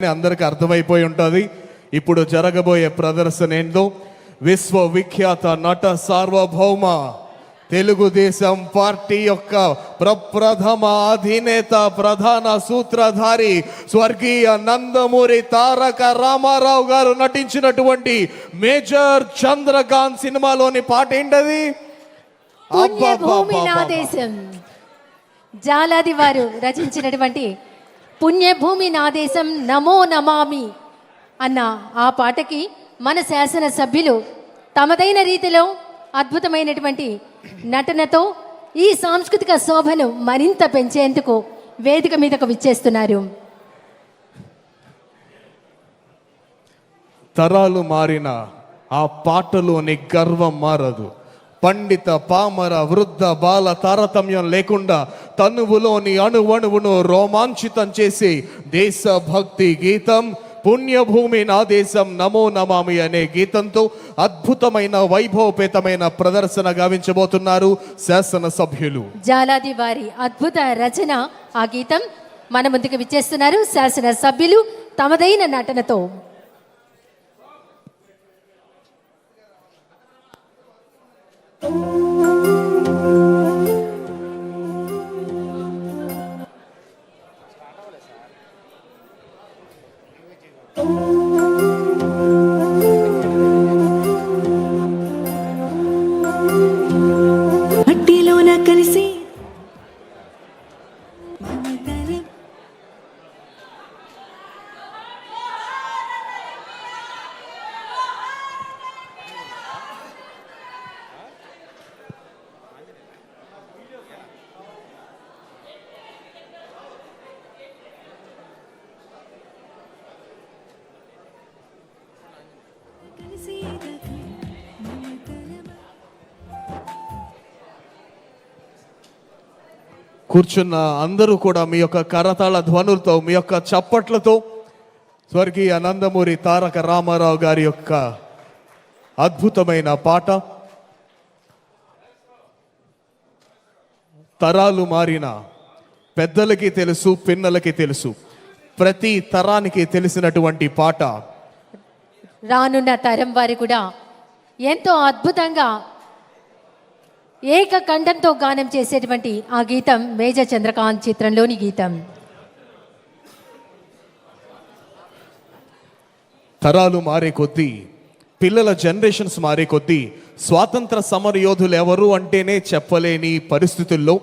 అందరికి అర్థమైపోయి ఉంటుంది. ఇప్పుడు జరగబోయే ప్రదర్శన ఏందో, విశ్వవిఖ్యాత నట సార్వభౌమ తెలుగుదేశం పార్టీ యొక్క ప్రప్రథమ అధినేత ప్రధాన సూత్రధారి స్వర్గీయ నందమూరి తారక రామారావు గారు నటించినటువంటి మేజర్ చంద్రకాంత్ సినిమాలోని పాట ఏంటది? పుణ్యభూమి నా దేశం. జాలాది వారు రచించినటువంటి పుణ్యభూమి నా దేశం నమో నమామి అన్న ఆ పాటకి మన శాసన సభ్యులు తమదైన రీతిలో అద్భుతమైనటువంటి నటనతో ఈ సాంస్కృతిక శోభను మరింత పెంచేందుకు వేదిక మీదకు విచ్చేస్తున్నారు. తరాలు మారిన ఆ పాటలోని గర్వం మారదు. పండిత పామర వృద్ధ బాల తారతమ్యం లేకుండా తనువులోని అణువణువును రోమాంచితం చేసే దేశభక్తి గీతం పుణ్యభూమి నా దేశం నమో నమామి అనే గీతంతో అద్భుతమైన వైభవపేతమైన ప్రదర్శన గావించబోతున్నారు శాసనసభ్యులు. జాలాది వారి అద్భుత రచన ఆ గీతం మన ముందుకు విచ్చేస్తున్నారు శాసన సభ్యులు తమదైన నటనతో. మట్టిలోన కలిసి కూర్చున్న అందరూ కూడా మీ యొక్క కరతాళ ధ్వనులతో మీ యొక్క చప్పట్లతో స్వర్గీయ నందమూరి తారక రామారావు గారి యొక్క అద్భుతమైన పాట తరాలు మారిన పెద్దలకి తెలుసు, పిన్నలకి తెలుసు, ప్రతి తరానికి తెలిసినటువంటి పాట. రానున్న తరం వారు కూడా ఎంతో అద్భుతంగా ఏకకంఠంతో గానం చేసేటువంటి ఆ గీతం మేజర్ చంద్రకాంత్ చిత్రంలోని గీతం. తరాలు మారే కొద్దీ, పిల్లల జనరేషన్స్ మారే కొద్దీ స్వాతంత్ర సమర యోధులు ఎవరు అంటేనే చెప్పలేని పరిస్థితుల్లో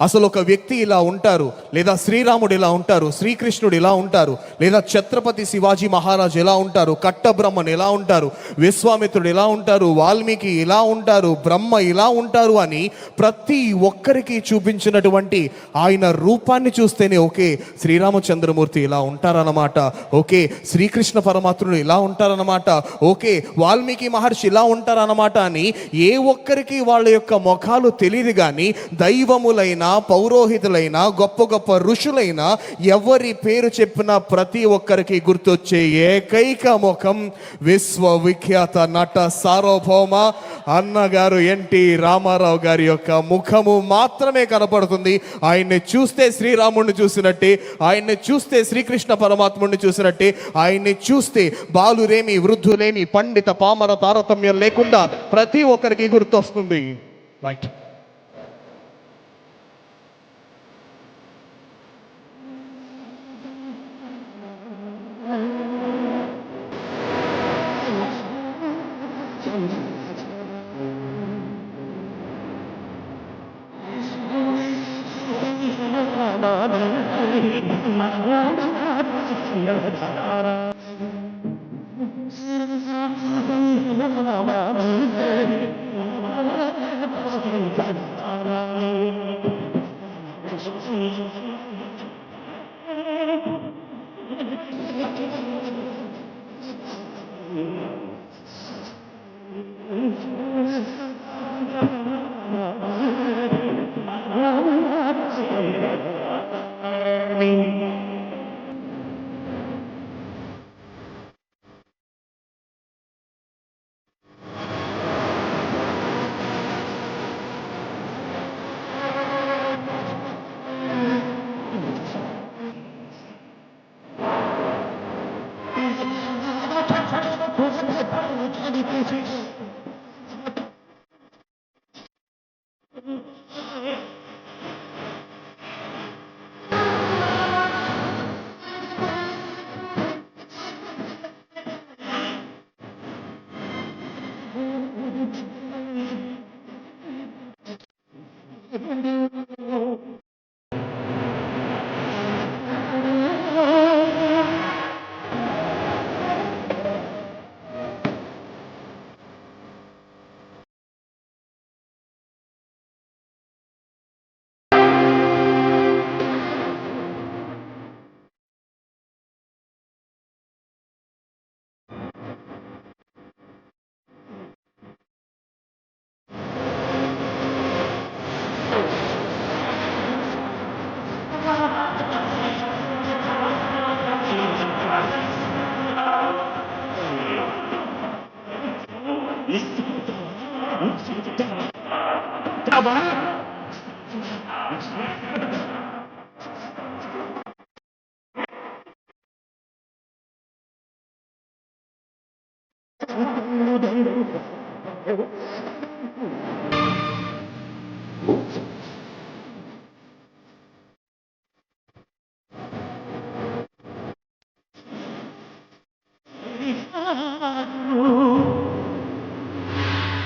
అసలు ఒక వ్యక్తి ఇలా ఉంటారు, లేదా శ్రీరాముడు ఇలా ఉంటారు, శ్రీకృష్ణుడు ఇలా ఉంటారు, లేదా ఛత్రపతి శివాజీ మహారాజ్ ఎలా ఉంటారు, కట్టబ్రహ్మన్ ఎలా ఉంటారు, విశ్వామిత్రుడు ఎలా ఉంటారు, వాల్మీకి ఇలా ఉంటారు, బ్రహ్మ ఇలా ఉంటారు అని ప్రతి ఒక్కరికి చూపించినటువంటి ఆయన రూపాన్ని చూస్తేనే ఓకే శ్రీరామచంద్రమూర్తి ఇలా ఉంటారన్నమాట, ఓకే శ్రీకృష్ణ పరమాత్ముడు ఇలా ఉంటారన్నమాట, ఓకే వాల్మీకి మహర్షి ఇలా ఉంటారన్నమాట అని ఏ ఒక్కరికి వాళ్ళ యొక్క ముఖాలు తెలియదు. కానీ దైవములైన పౌరోహితులైన గొప్ప గొప్ప ఋషులైన ఎవరి పేరు చెప్పినా ప్రతి ఒక్కరికి గుర్తొచ్చే ఏకైక ముఖం విశ్వవిఖ్యాత నట సార్వభౌమ అన్నగారు ఎన్టీ రామారావు గారి యొక్క ముఖము మాత్రమే కనపడుతుంది. ఆయన్ని చూస్తే శ్రీరాముడిని చూసినట్టే, ఆయన్ని చూస్తే శ్రీకృష్ణ పరమాత్ముడిని చూసినట్టే, ఆయన్ని చూస్తే బాలురేమి వృద్ధులేమి పండిత పామర తారతమ్యం లేకుండా ప్రతి ఒక్కరికి గుర్తొస్తుంది. రైట్.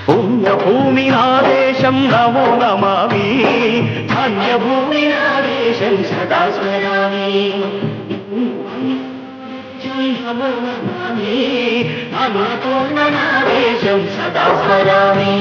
పుణ్యభూమి నాదేశం నమో నమామి, ధన్యభూమి నాదేశం సదా స్మరామి. నమో నమామి, అన్నపూర్ణ నాదేశం సదా స్మరామి.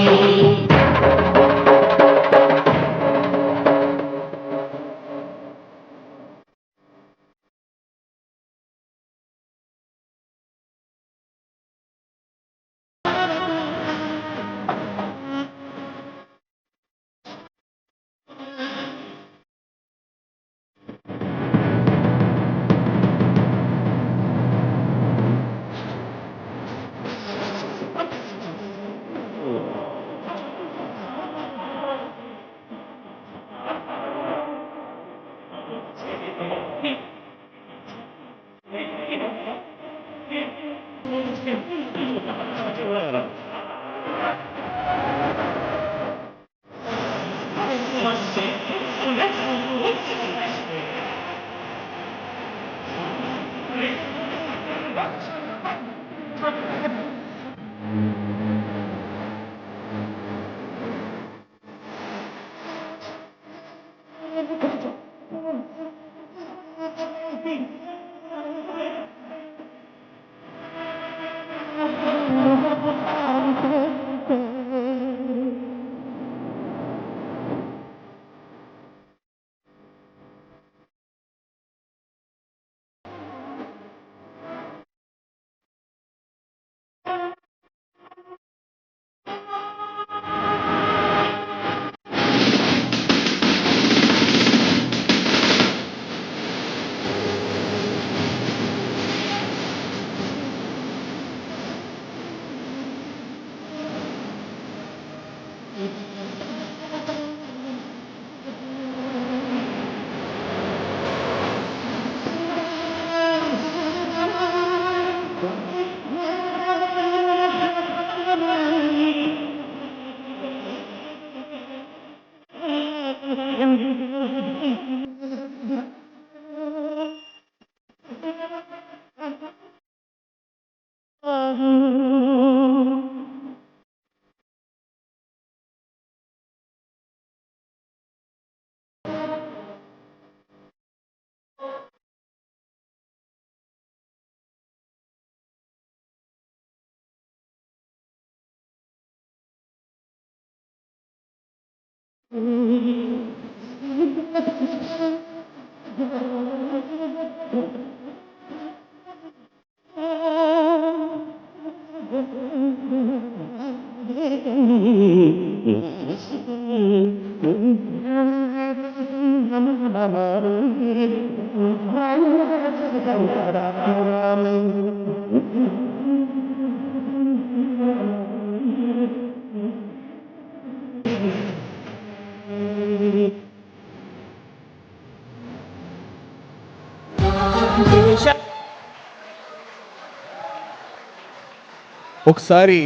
ఒకసారి